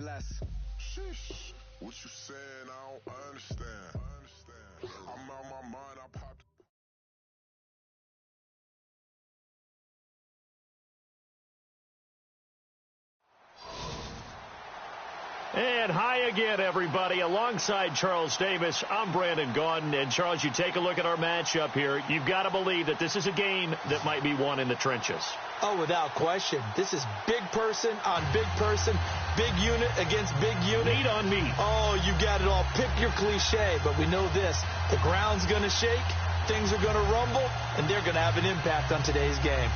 less. Sheesh. What you saying? I don't understand. I'm out my mind. I popped. And hi again, everybody. Alongside Charles Davis, I'm Brandon Gaudin. And, Charles, you take a look at our matchup here. You've got to believe that this is a game that might be won in the trenches. Oh, without question. This is big person on big person, big unit against big unit. Meat on meat. Oh, you got it all. Pick your cliche, but we know this. The ground's going to shake, things are going to rumble, and they're going to have an impact on today's game.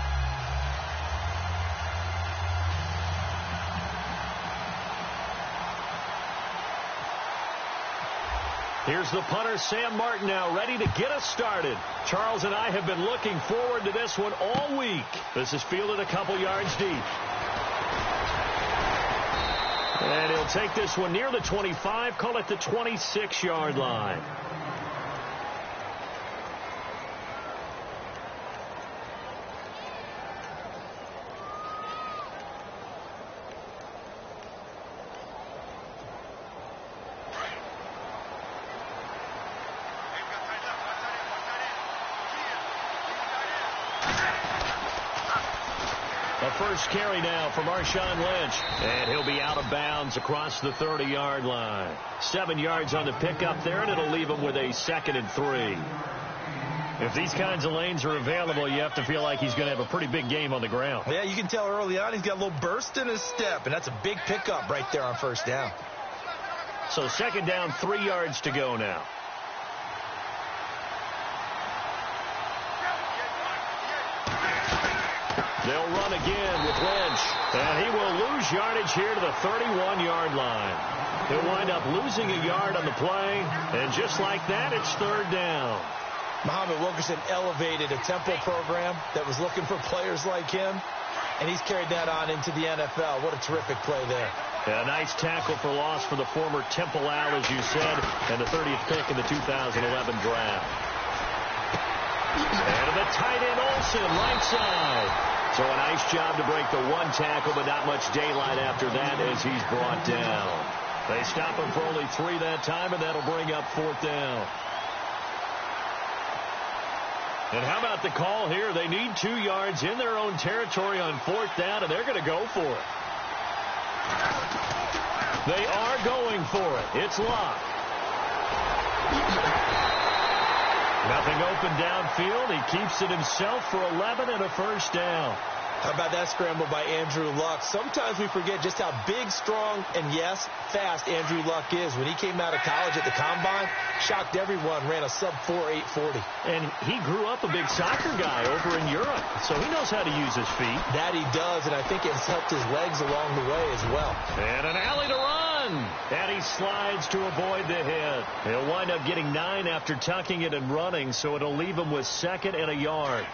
Here's the punter, Sam Martin, now ready to get us started. Charles and I have been looking forward to this one all week. This is fielded a couple yards deep. And he'll take this one near the 25, call it the 26-yard line. First carry now for Marshawn Lynch. And he'll be out of bounds across the 30-yard line. 7 yards on the pickup there, and it'll leave him with a 2nd and 3. If these kinds of lanes are available, you have to feel like he's going to have a pretty big game on the ground. Yeah, you can tell early on he's got a little burst in his step, and that's a big pickup right there on first down. So 2nd down, 3 yards to go now. They'll run again with Lynch, and he will lose yardage here to the 31-yard line. He'll wind up losing a yard on the play, and just like that, it's 3rd down. Muhammad Wilkerson elevated a tempo program that was looking for players like him, and he's carried that on into the NFL. What a terrific play there. A nice tackle for loss for the former Temple Owl, as you said, and the 30th pick in the 2011 draft. And the tight end Olsen, right side. So a nice job to break the one tackle, but not much daylight after that as he's brought down. They stop him for only 3 that time, and that'll bring up 4th down. And how about the call here? They need 2 yards in their own territory on 4th down, and they're going to go for it. They are going for it. It's Locke. Nothing open downfield. He keeps it himself for 11 and a 1st down. How about that scramble by Andrew Luck? Sometimes we forget just how big, strong, and, yes, fast Andrew Luck is. When he came out of college at the Combine, shocked everyone, ran a sub-4 840. And he grew up a big soccer guy over in Europe, so he knows how to use his feet. That he does, and I think it's helped his legs along the way as well. And an alley to run. And he slides to avoid the hit. He'll wind up getting 9 after tucking it and running, so it'll leave him with 2nd and a yard.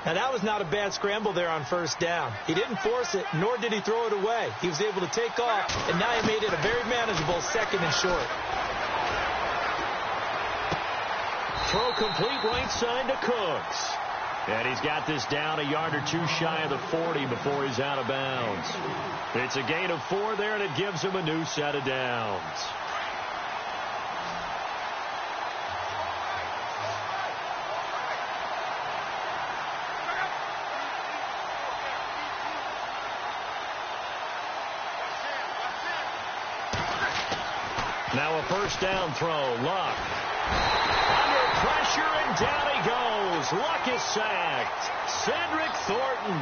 Now, that was not a bad scramble there on 1st down. He didn't force it, nor did he throw it away. He was able to take off, and now he made it a very manageable 2nd and short. Throw complete right side to Cooks. And he's got this down a yard or 2 shy of the 40 before he's out of bounds. It's a gain of 4 there, and it gives him a new set of downs. Now a 1st down throw. Luck. Under pressure, and down he goes. Luck is sacked. Cedric Thornton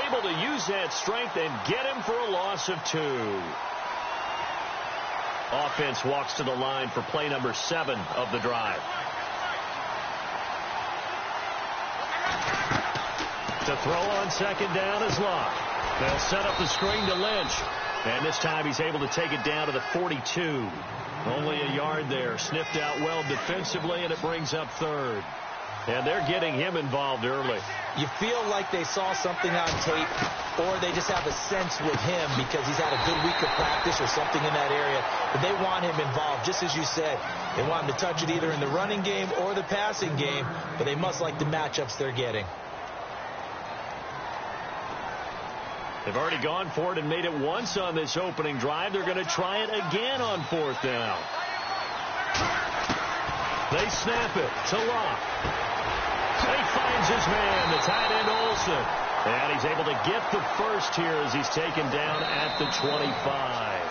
able to use that strength and get him for a loss of 2. Offense walks to the line for play number 7 of the drive. To throw on 2nd down is Luck. They'll set up the screen to Lynch. And this time he's able to take it down to the 42. Only a yard there. Sniffed out well defensively, and it brings up 3rd. And they're getting him involved early. You feel like they saw something on tape, or they just have a sense with him because he's had a good week of practice or something in that area. But they want him involved, just as you said. They want him to touch it either in the running game or the passing game, but they must like the matchups they're getting. They've already gone for it and made it once on this opening drive. They're going to try it again on 4th down. They snap it to Locke. He finds his man, the tight end Olsen. And he's able to get the first here as he's taken down at the 25.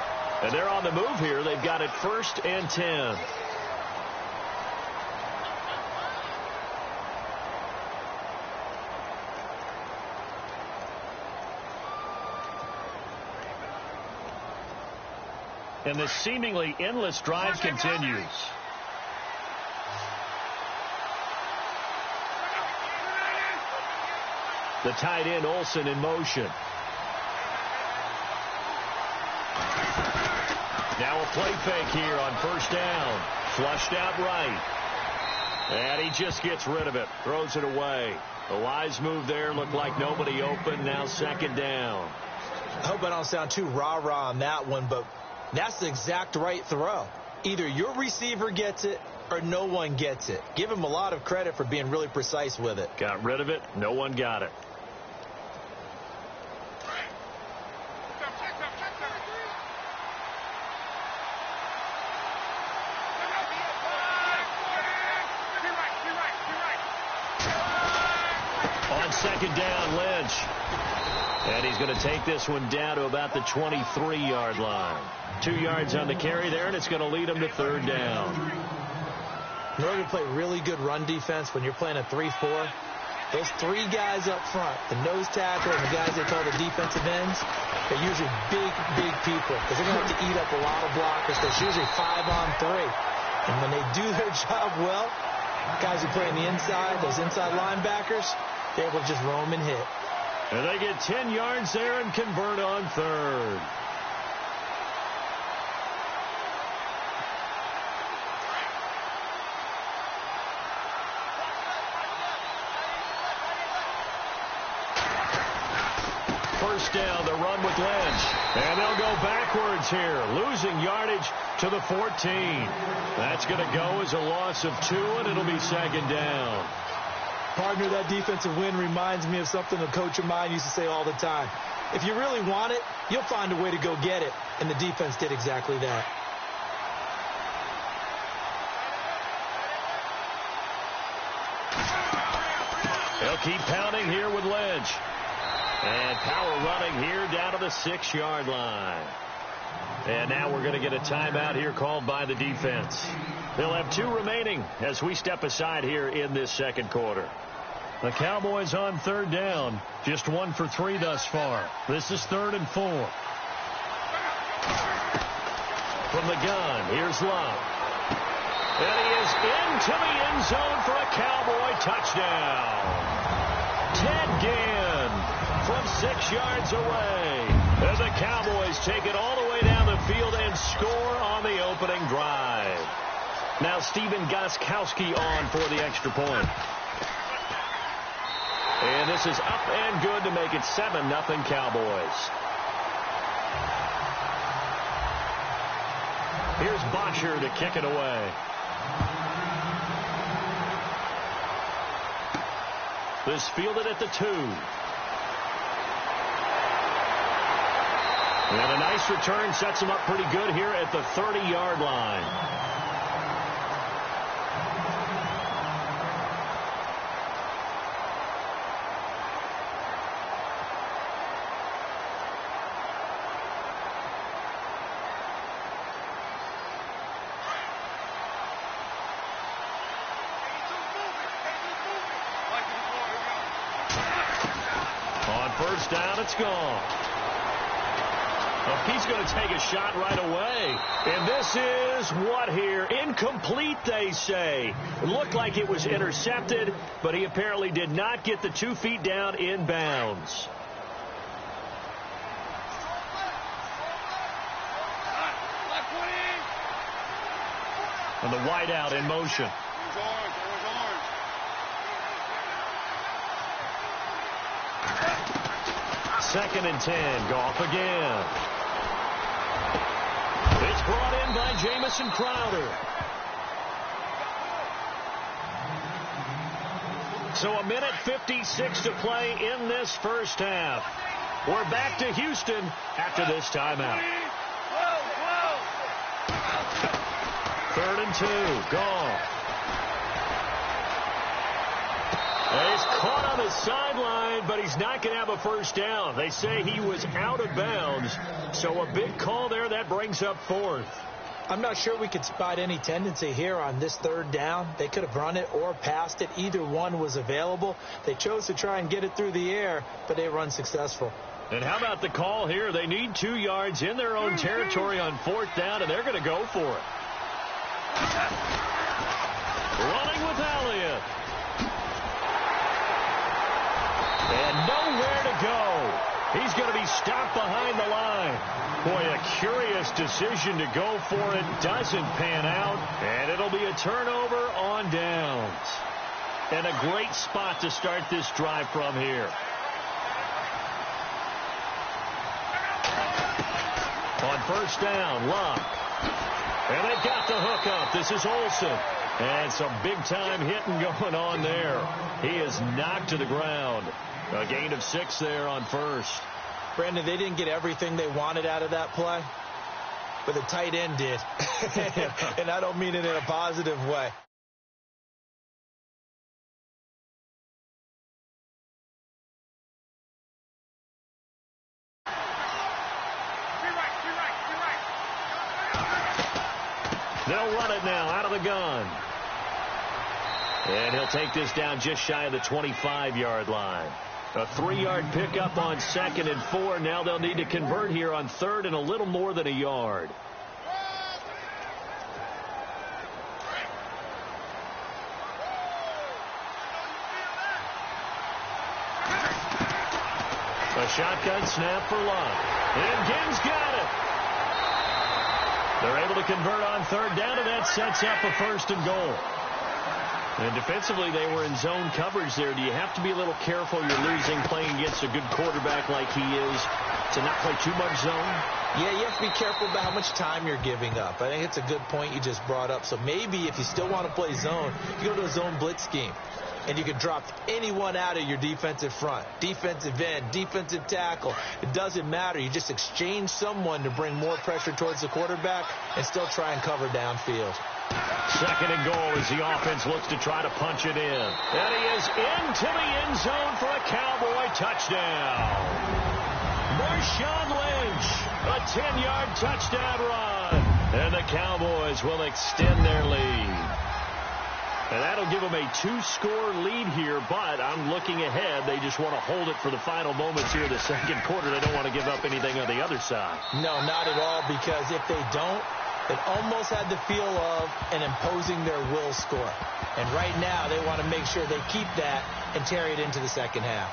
And they're on the move here. They've got it 1st and 10. And this seemingly endless drive continues. The tight end Olsen in motion. Now a play fake here on 1st down. Flushed out right. And he just gets rid of it. Throws it away. A wise move there. Looked like nobody open. Now 2nd down. I hope I don't sound too rah-rah on that one, but that's the exact right throw. Either your receiver gets it or no one gets it. Give him a lot of credit for being really precise with it. Got rid of it. No one got it. On 2nd down, Lynch. And he's going to take this one down to about the 23-yard line. 2 yards on the carry there, and it's going to lead him to 3rd down. In order to play really good run defense when you're playing a 3-4, those 3 guys up front, the nose tackle and the guys they call the defensive ends, they're usually big people because they're going to have to eat up a lot of blockers. There's usually 5 on 3. And when they do their job well, guys who play on the inside, those inside linebackers, they're able to just roam and hit. And they get 10 yards there and convert on 3rd. First down, the run with Lynch. And they'll go backwards here, losing yardage to the 14. That's going to go as a loss of 2, and it'll be 2nd down. Partner, that defensive win reminds me of something a coach of mine used to say all the time. If you really want it, you'll find a way to go get it. And the defense did exactly that. They'll keep pounding here with Lynch. And power running here down to the 6-yard line. And now we're going to get a timeout here called by the defense. They'll have 2 remaining as we step aside here in this 2nd quarter. The Cowboys on 3rd down. Just 1 for 3 thus far. This is 3rd and 4. From the gun, here's Love. And he is into the end zone for a Cowboy touchdown. Ted Ginn from 6 yards away. And the Cowboys take it all the way down the field and score on the opening drive. Now Stephen Gostkowski on for the extra point. And this is up and good to make it 7-0 Cowboys. Here's Bottcher to kick it away. This fielded at the 2. And a nice return sets him up pretty good here at the 30-yard line. First down, it's gone. He's going to take a shot right away. And this is what here? Incomplete, they say. It looked like it was intercepted, but he apparently did not get the 2 feet down in bounds. And the wideout in motion. 2nd and 10. Goff again. It's brought in by Jamison Crowder. So 1:56 to play in this first half. We're back to Houston after this timeout. 3rd and 2. Gone. He's caught on the sideline, but he's not going to have a first down. They say he was out of bounds, so a big call there. That brings up 4th. I'm not sure we could spot any tendency here on this 3rd down. They could have run it or passed it. Either one was available. They chose to try and get it through the air, but they were unsuccessful. And how about the call here? They need 2 yards in their own territory on 4th down, and they're going to go for it. Running with Elliott. And nowhere to go. He's going to be stopped behind the line. Boy, a curious decision to go for it. Doesn't pan out. And it'll be a turnover on downs. And a great spot to start this drive from here. On 1st down, Luck. And they've got the hook up. This is Olsen. And some big-time hitting going on there. He is knocked to the ground. A gain of 6 there on 1st. Brandon, they didn't get everything they wanted out of that play, but the tight end did. And I don't mean it in a positive way. They'll run it now out of the gun. And he'll take this down just shy of the 25-yard line. A 3-yard pickup on 2nd and 4. Now they'll need to convert here on 3rd and a little more than a yard. A shotgun snap for Luck. And Gibbs got it. They're able to convert on 3rd down, and that sets up a 1st and goal. And defensively, they were in zone coverage there. Do you have to be a little careful? You're losing playing against a good quarterback like he is to not play too much zone? Yeah, you have to be careful about how much time you're giving up. I think it's a good point you just brought up. So maybe if you still want to play zone, you go to a zone blitz scheme. And you can drop anyone out of your defensive front. Defensive end, defensive tackle. It doesn't matter. You just exchange someone to bring more pressure towards the quarterback and still try and cover downfield. 2nd and goal as the offense looks to try to punch it in. And he is into the end zone for a Cowboy touchdown. Marshawn Lynch, a 10-yard touchdown run. And the Cowboys will extend their lead. And that'll give them a 2-score lead here, but I'm looking ahead. They just want to hold it for the final moments here in the 2nd quarter. They don't want to give up anything on the other side. No, not at all, because if they don't, it almost had the feel of an imposing their will score. And right now, they want to make sure they keep that and carry it into the 2nd half.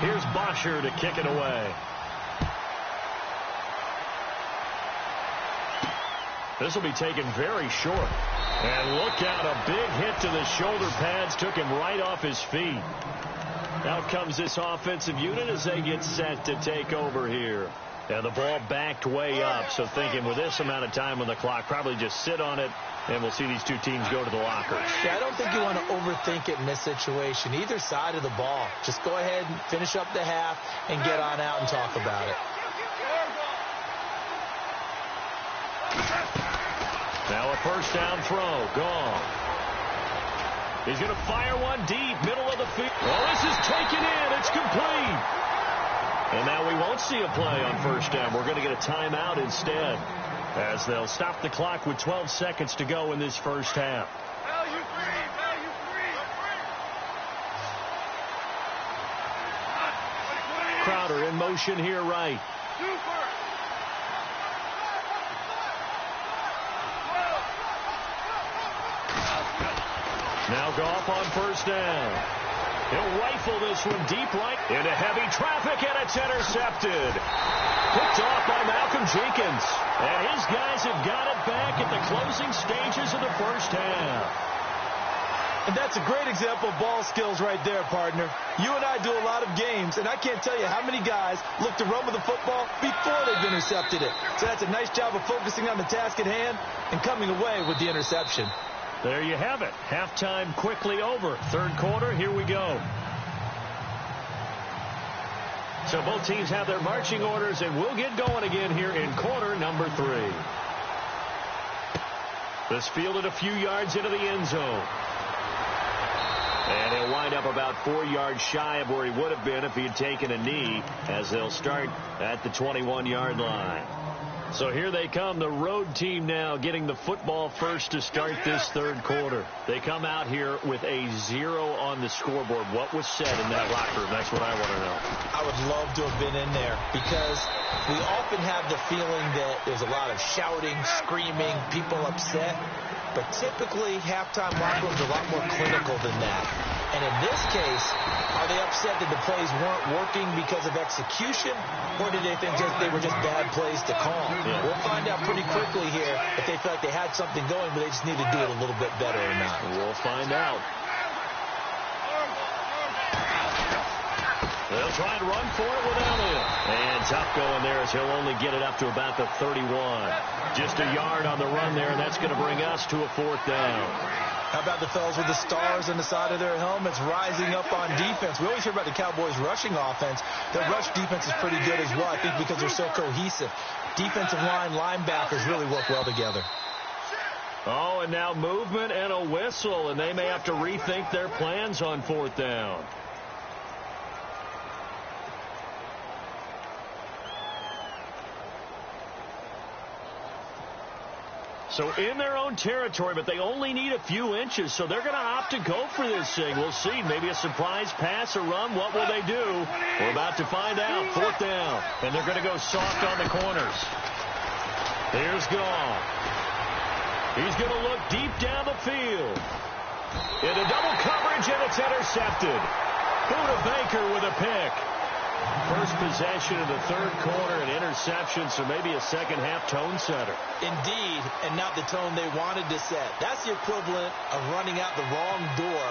Here's Bosher to kick it away. This will be taken very short. And look out, a big hit to the shoulder pads took him right off his feet. Out comes this offensive unit as they get set to take over here. And the ball backed way up, so thinking with this amount of time on the clock, probably just sit on it, and we'll see these two teams go to the lockers. Yeah, I don't think you want to overthink it in this situation. Either side of the ball. Just go ahead and finish up the half and get on out and talk about it. Now a 1st down throw. Gone. He's going to fire one deep, middle of the field. Well, this is taken in. It's complete. And now we won't see a play on 1st down. We're going to get a timeout instead, as they'll stop the clock with 12 seconds to go in this 1st half. Crowder in motion here right. Now Goff on 1st down. He'll rifle this one deep right into heavy traffic, and it's intercepted. Picked off by Malcolm Jenkins. And his guys have got it back at the closing stages of the 1st half. And that's a great example of ball skills right there, partner. You and I do a lot of games, and I can't tell you how many guys look to run with the football before they've intercepted it. So that's a nice job of focusing on the task at hand and coming away with the interception. There you have it. Halftime quickly over. 3rd quarter, here we go. So both teams have their marching orders, and we'll get going again here in quarter number 3. This fielded a few yards into the end zone. And he'll wind up about 4 yards shy of where he would have been if he had taken a knee, as they'll start at the 21-yard line. So here they come, the road team now getting the football first to start this third quarter. They come out here with a 0 on the scoreboard. What was said in that locker room? That's what I want to know. I would love to have been in there because we often have the feeling that there's a lot of shouting, screaming, people upset. But typically, halftime locker rooms are a lot more clinical than that. And in this case, are they upset that the plays weren't working because of execution, or did they think they were just bad plays to call? Yeah. We'll find out pretty quickly here if they feel like they had something going, but they just need to do it a little bit better or not. We'll find out. They'll try and run for it without him. And tough going there as he'll only get it up to about the 31. Just a yard on the run there, and that's going to bring us to a 4th down. How about the fellas with the stars on the side of their helmets rising up on defense? We always hear about the Cowboys' rushing offense. Their rush defense is pretty good as well, I think, because they're so cohesive. Defensive line, linebackers really work well together. Oh, and now movement and a whistle, and they may have to rethink their plans on 4th down. So in their own territory, but they only need a few inches, so they're going to opt to go for this thing. We'll see. Maybe a surprise pass or run. What will they do? We're about to find out. 4th down, and they're going to go soft on the corners. Here's Goff. He's going to look deep down the field. Into double coverage, and it's intercepted. Buda Baker with a pick. First possession of the third quarter, an interception, so maybe a second-half tone setter. Indeed, and not the tone they wanted to set. That's the equivalent of running out the wrong door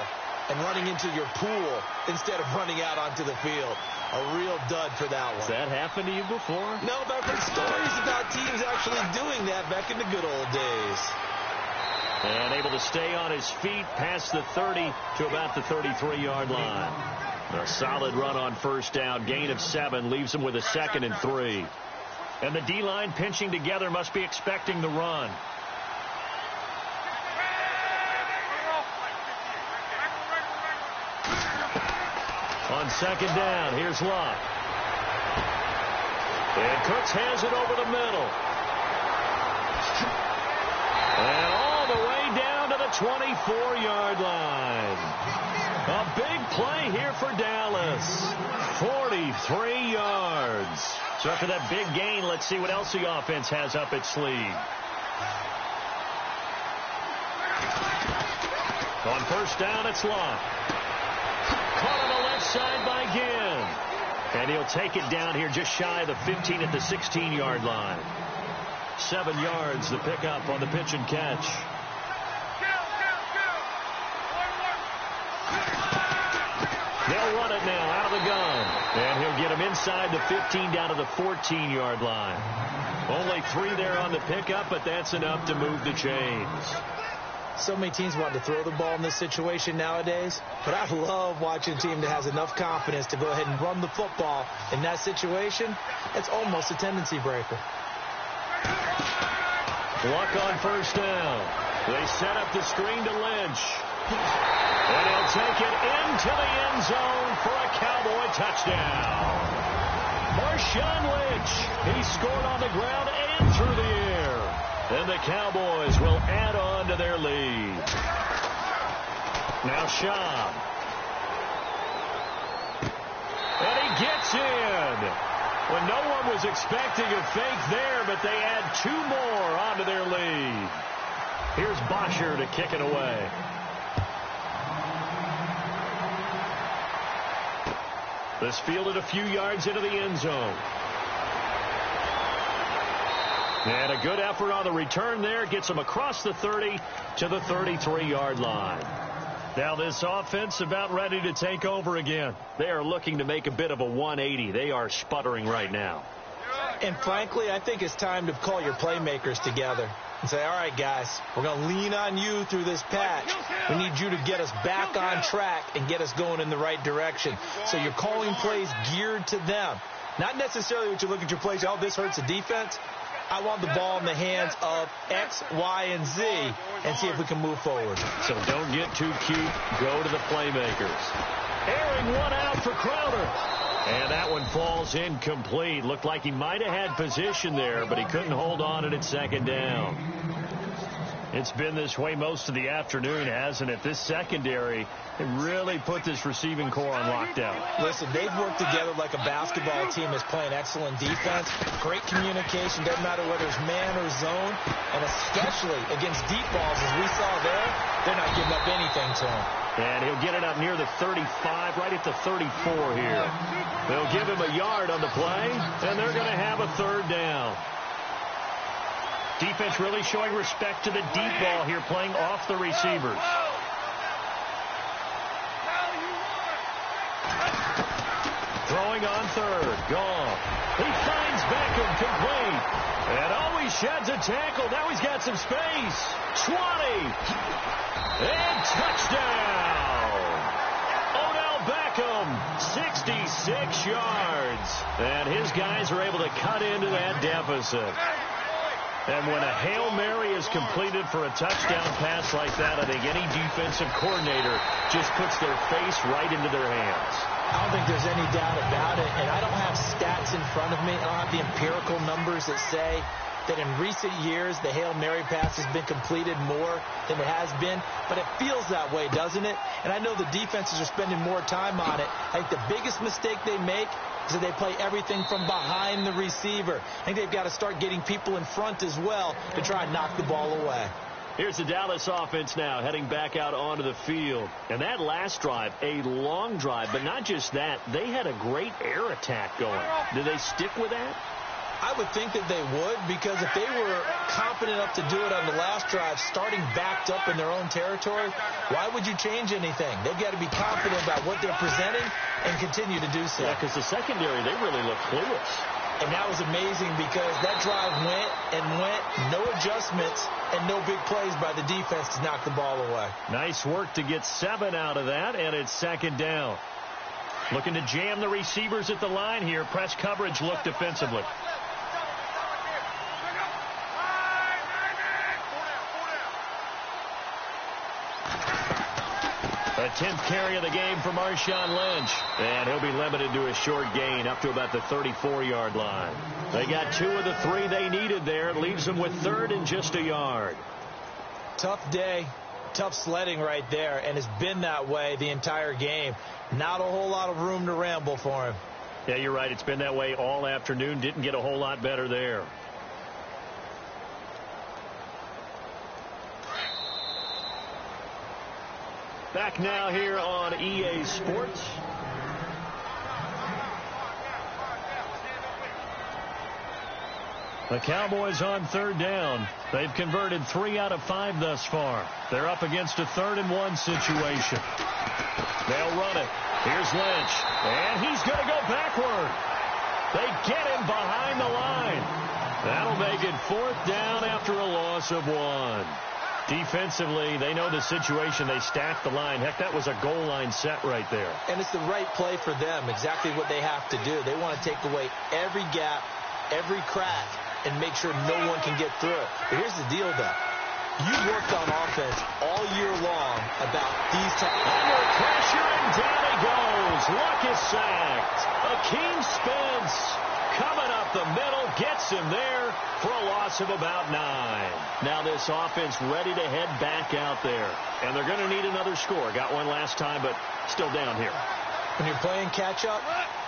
and running into your pool instead of running out onto the field. A real dud for that one. Has that happened to you before? No, but I've heard stories about teams actually doing that back in the good old days. And able to stay on his feet past the 30 to about the 33-yard line. A solid run on 1st down. Gain of 7 leaves him with a 2nd and 3. And the D-line pinching together must be expecting the run. On 2nd down, here's Luck. And Cooks has it over the middle. And all the way down to the 24-yard line. A big play here for Dallas. 43 yards. So after that big gain, let's see what else the offense has up its sleeve. On 1st down, it's Luck. Caught on the left side by Ginn. And he'll take it down here just shy of the 15 at the 16-yard line. 7 yards, the pickup on the pitch and catch. They'll run it now out of the gun. And he'll get him inside the 15 down to the 14-yard line. Only 3 there on the pickup, but that's enough to move the chains. So many teams want to throw the ball in this situation nowadays, but I love watching a team that has enough confidence to go ahead and run the football in that situation. It's almost a tendency breaker. Luck on 1st down. They set up the screen to Lynch. And he'll take it into the end zone for a Cowboy touchdown. Marshawn Lynch, he scored on the ground and through the air. And the Cowboys will add on to their lead. Now Schaub. And he gets in. When no one was expecting a fake there, but they add 2 more onto their lead. Here's Bosher to kick it away. This fielded a few yards into the end zone. And a good effort on the return there. Gets him across the 30 to the 33-yard line. Now this offense about ready to take over again. They are looking to make a bit of a 180. They are sputtering right now. And frankly, I think it's time to call your playmakers together. and say, all right, guys, we're going to lean on you through this patch. We need you to get us back on track and get us going in the right direction. So you're calling plays geared to them. Not necessarily what you look at your plays, oh, this hurts the defense. I want the ball in the hands of X, Y, and Z and see if we can move forward. So don't get too cute. Go to the playmakers. Airing one out for Crowder. And that one falls incomplete. Looked like he might have had position there, but he couldn't hold on at second down. It's been this way most of the afternoon, hasn't it? This secondary really put this receiving core on lockdown. Listen, they've worked together like a basketball team is playing excellent defense. Great communication, doesn't matter whether it's man or zone. And especially against deep balls, as we saw there, they're not giving up anything to him. And he'll get it up near the 35, right at the 34 here. They'll give him a yard on the play, and they're going to have a third down. Defense really showing respect to the deep ball here, playing off the receivers. Throwing on third. Gone. He finds Beckham complete. And always sheds a tackle. Now he's got some space. 20. And touchdown. Odell Beckham, 66 yards. And his guys are able to cut into that deficit. And when a Hail Mary is completed for a touchdown pass like that, I think any defensive coordinator just puts their face right into their hands. I don't think there's any doubt about it, and I don't have stats in front of me. I don't have the empirical numbers that say that in recent years the Hail Mary pass has been completed more than it has been, but it feels that way, doesn't it? And I know the defenses are spending more time on it. I think the biggest mistake they make is that they play everything from behind the receiver. I think they've got to start getting people in front as well to try and knock the ball away. Here's the Dallas offense now heading back out onto the field. And that last drive, a long drive, but not just that. They had a great air attack going. Did they stick with that? I would think that they would, because if they were confident enough to do it on the last drive, starting backed up in their own territory, why would you change anything? They've got to be confident about what they're presenting and continue to do so. Yeah, because the secondary, they really look clueless. And that was amazing because that drive went and went, no adjustments, and no big plays by the defense to knock the ball away. Nice work to get 7 out of that, and it's second down. Looking to jam the receivers at the line here. Press coverage look defensively. A 10th carry of the game for Marshawn Lynch. And he'll be limited to a short gain up to about the 34-yard line. They got 2 of the 3 they needed there. It leaves them with 3rd and just a yard. Tough day, tough sledding right there, and it's been that way the entire game. Not a whole lot of room to ramble for him. Yeah, you're right. It's been that way all afternoon. Didn't get a whole lot better there. Back now here on EA Sports. The Cowboys on 3rd down. They've converted 3 out of 5 thus far. They're up against a 3rd and 1 situation. They'll run it. Here's Lynch. And he's going to go backward. They get him behind the line. That'll make it 4th down after a loss of 1. Defensively, they know the situation. They stacked the line. Heck, that was a goal line set right there. And it's the right play for them, exactly what they have to do. They want to take away every gap, every crack, and make sure no one can get through it. But here's the deal, though. You worked on offense all year long about these types. Under pressure, and down he goes. Luck is sacked. Akeem Spence coming up the middle, gets him there for a loss of about 9. Now this offense ready to head back out there. And they're going to need another score. Got one last time, but still down here. When you're playing catch-up,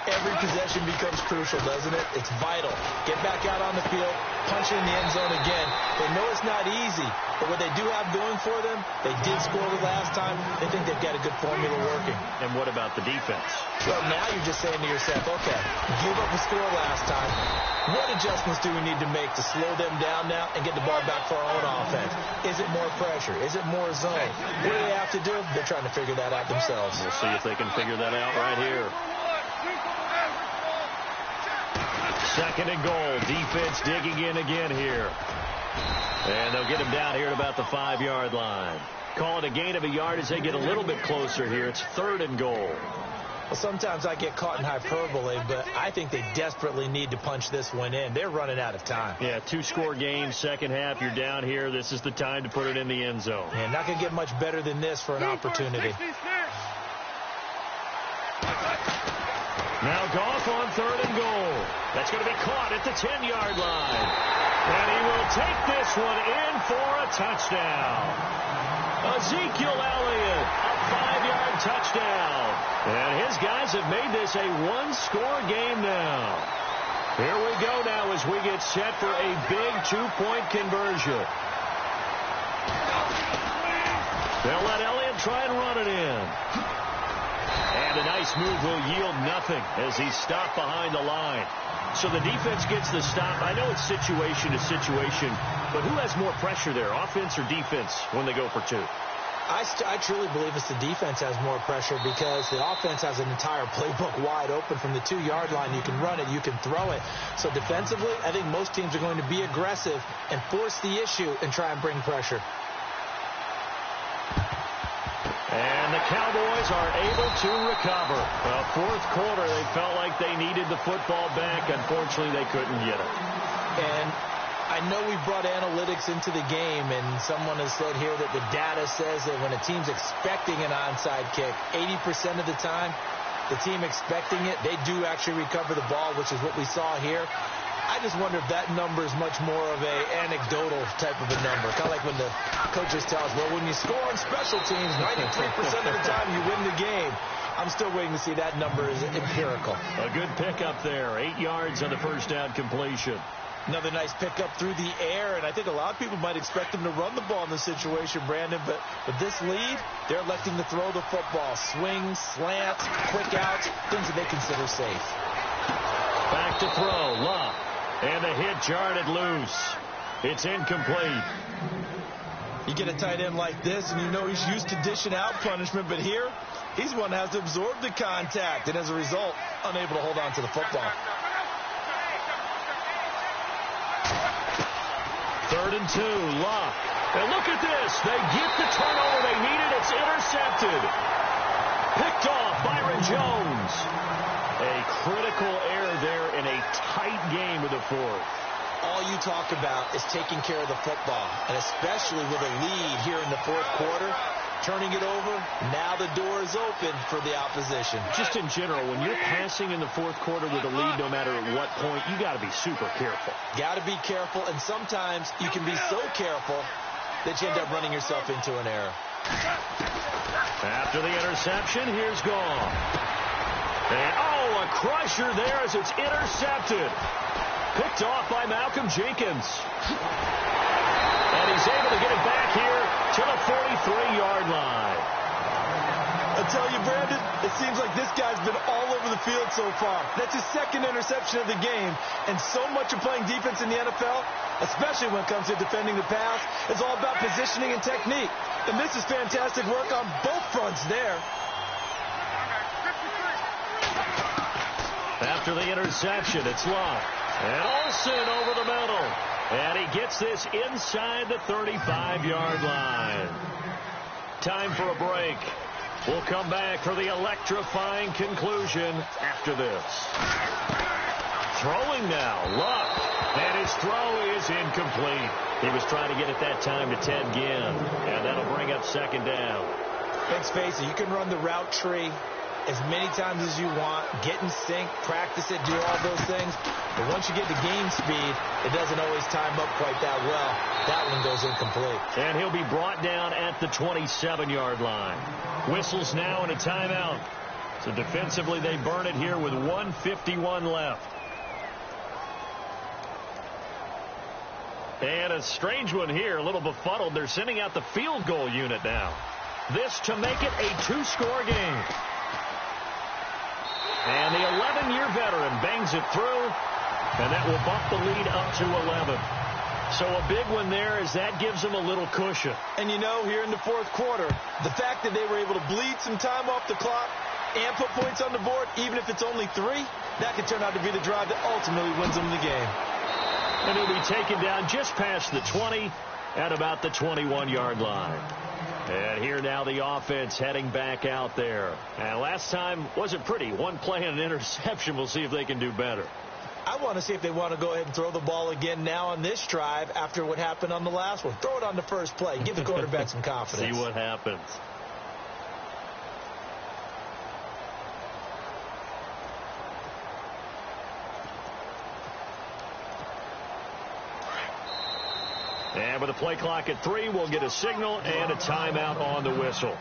every possession becomes crucial, doesn't it? It's vital. Get back out on the field, punch it in the end zone again. They know it's not easy, but what they do have going for them, they did score the last time. They think they've got a good formula working. And what about the defense? Well, now you're just saying to yourself, okay, give up a score last time. What adjustments do we need to make to slow them down now and get the ball back for our own offense? Is it more pressure? Is it more zone? What do they have to do? They're trying to figure that out themselves. We'll see if they can figure that out right here. 2nd and goal. Defense digging in again here. And they'll get him down here at about the 5-yard line. Call it a gain of a yard as they get a little bit closer here. It's 3rd and goal. Well, sometimes I get caught in hyperbole, but I think they desperately need to punch this one in. They're running out of time. Yeah, 2-score game, second half. You're down here. This is the time to put it in the end zone. Yeah, not going to get much better than this for an opportunity. Now Goff on 3rd and goal. That's going to be caught at the 10-yard line. And he will take this one in for a touchdown. Ezekiel Elliott, a 5-yard touchdown. And his guys have made this a 1-score game now. Here we go now as we get set for a big 2-point conversion. They'll let Elliott try and run it in. And a nice move will yield nothing as he's stopped behind the line. So the defense gets the stop. I know it's situation to situation, but who has more pressure there, offense or defense, when they go for 2? I truly believe it's the defense has more pressure because the offense has an entire playbook wide open from the 2-yard line. You can run it, you can throw it. So defensively, I think most teams are going to be aggressive and force the issue and try and bring pressure. And the Cowboys are able to recover. Well, 4th quarter, they felt like they needed the football back. Unfortunately, they couldn't get it. And I know we brought analytics into the game, and someone has said here that the data says that when a team's expecting an onside kick, 80% of the time, the team expecting it, they do actually recover the ball, which is what we saw here. I just wonder if that number is much more of a anecdotal type of a number. Kind of like when the coaches tell us, well, when you score on special teams, 93% of the time you win the game. I'm still waiting to see that number is empirical. A good pickup there. 8 yards on the first down completion. Another nice pickup through the air, and I think a lot of people might expect them to run the ball in this situation, Brandon, but with this lead, they're electing to throw the football. Swings, slants, quick outs, things that they consider safe. Back to throw, Luck. And the hit jarred loose. It's incomplete. You get a tight end like this, and you know he's used to dishing out punishment, but here, he's one that has to absorb the contact, and as a result, unable to hold on to the football. 3rd and 2, Luck. And look at this. They get the turnover they needed. It's intercepted. Picked off Byron Jones. A critical error there in a tight game of the 4th. All you talk about is taking care of the football, and especially with a lead here in the 4th quarter, turning it over, now the door is open for the opposition. Just in general, when you're passing in the 4th quarter with a lead, no matter at what point, you got to be super careful. Got to be careful, and sometimes you can be so careful that you end up running yourself into an error. After the interception, here's Goff. And, a crusher there as it's intercepted. Picked off by Malcolm Jenkins. And he's able to get it back here to the 43-yard line. I tell you, Brandon, it seems like this guy's been all over the field so far. That's his 2nd interception of the game. And so much of playing defense in the NFL, especially when it comes to defending the pass, is all about positioning and technique. And this is fantastic work on both fronts there. After the interception, it's Luck. And Olsen over the middle. And he gets this inside the 35-yard line. Time for a break. We'll come back for the electrifying conclusion after this. Throwing now, Luck. And his throw is incomplete. He was trying to get it that time to Ted Ginn. And that'll bring up 2nd down. Let's face it, you can run the route tree as many times as you want, get in sync, practice it, do all those things. But once you get to game speed, it doesn't always time up quite that well. That one goes incomplete. And he'll be brought down at the 27-yard line. Whistles now and a timeout. So defensively, they burn it here with 1:51 left. And a strange one here, a little befuddled. They're sending out the field goal unit now. This to make it a 2-score game. And the 11-year veteran bangs it through, and that will bump the lead up to 11. So a big one there as that gives them a little cushion. And you know, here in the 4th quarter, the fact that they were able to bleed some time off the clock and put points on the board, even if it's only 3, that could turn out to be the drive that ultimately wins them the game. And he'll be taken down just past the 20 at about the 21-yard line. And here now the offense heading back out there. And last time wasn't pretty. One play and an interception. We'll see if they can do better. I want to see if they want to go ahead and throw the ball again now on this drive after what happened on the last one. Throw it on the first play. Give the quarterback some confidence. See what happens. And with the play clock at 3, we'll get a signal and a timeout on the whistle,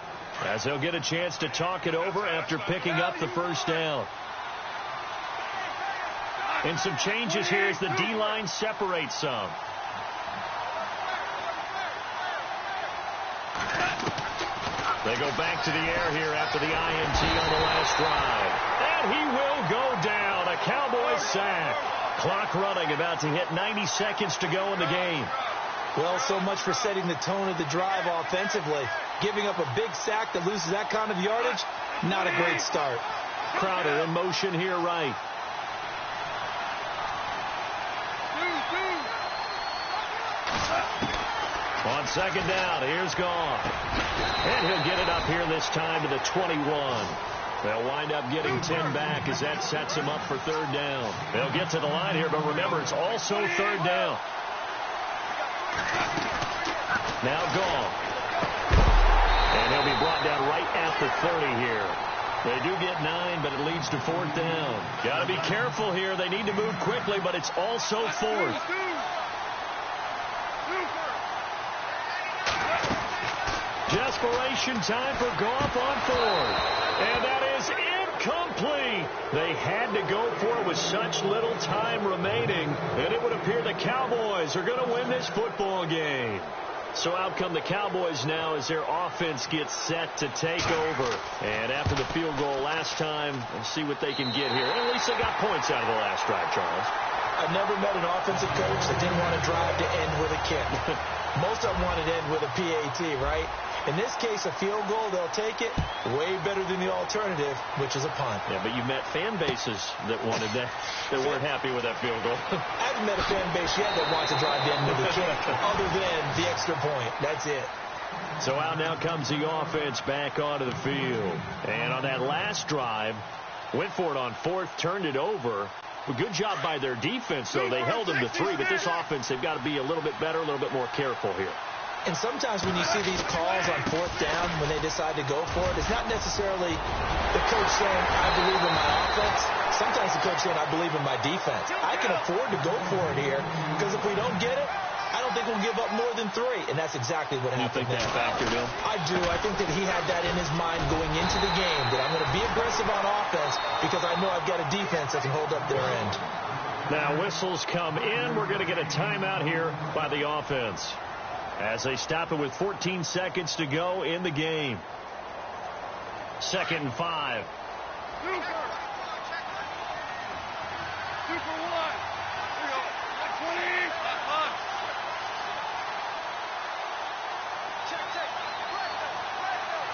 as they'll get a chance to talk it over after picking up the first down. And some changes here as the D-line separates some. They go back to the air here after the INT on the last drive. And he will go down. A Cowboys sack. Clock running, about to hit 90 seconds to go in the game. Well, so much for setting the tone of the drive offensively. Giving up a big sack that loses that kind of yardage, not a great start. Crowder in motion here right. On second down, here's Goff. And he'll get it up here this time to the 21. They'll wind up getting 10 back as that sets him up for third down. They'll get to the line here, but remember, it's also third down. Now Goff. And he'll be brought down right at the 30 here. They do get 9, but it leads to fourth down. Got to be careful here. They need to move quickly, but it's also fourth. Desperation time for Goff on fourth. And that is incomplete. They had to go for it with such little time remaining, and it would appear the Cowboys are going to win this football game. So out come the Cowboys now as their offense gets set to take over. And after the field goal last time, we'll see what they can get here. And at least they got points out of the last drive, Charles. I've never met an offensive coach that didn't want to drive to end with a kick. Most of them wanted to end with a PAT, right? In this case, a field goal, they'll take it. Way better than the alternative, which is a punt. Yeah, but you met fan bases that wanted that, that weren't happy with that field goal. I haven't met a fan base yet that wants to drive in with a kick other than the extra point. That's it. So out now comes the offense back onto the field. And on that last drive, went for it on fourth, turned it over. A good job by their defense, though. They held them to 3, but this offense, they've got to be a little bit better, a little bit more careful here. And sometimes when you see these calls on fourth down, when they decide to go for it, it's not necessarily the coach saying, I believe in my offense. Sometimes the coach saying, I believe in my defense. I can afford to go for it here, because if we don't get it, I don't think we'll give up more than 3. And that's exactly what happened. You think that factored in? I do. I think that he had that in his mind going into the game, that I'm going to be aggressive on offense because I know I've got a defense that can hold up their end. Now whistles come in. We're going to get a timeout here by the offense, as they stop it with 14 seconds to go in the game. 2nd and 5. 2 for 1. 20.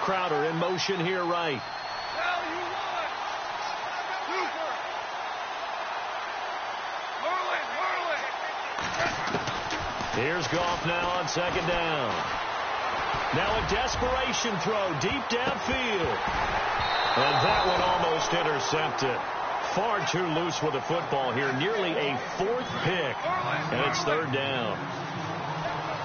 Crowder in motion here right. Here's Goff now on second down. Now a desperation throw deep downfield. And that one almost intercepted. Far too loose with the football here. Nearly a 4th pick. And it's third down.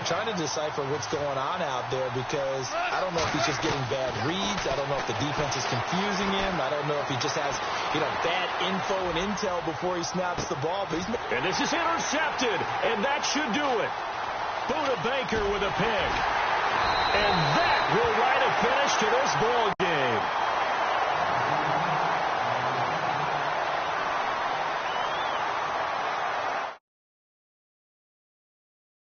Trying to decipher what's going on out there, because I don't know if he's just getting bad reads. I don't know if the defense is confusing him. I don't know if he just has, bad info and intel before he snaps the ball. But and this is intercepted, and that should do it. Buda Baker with a pick. And that will write a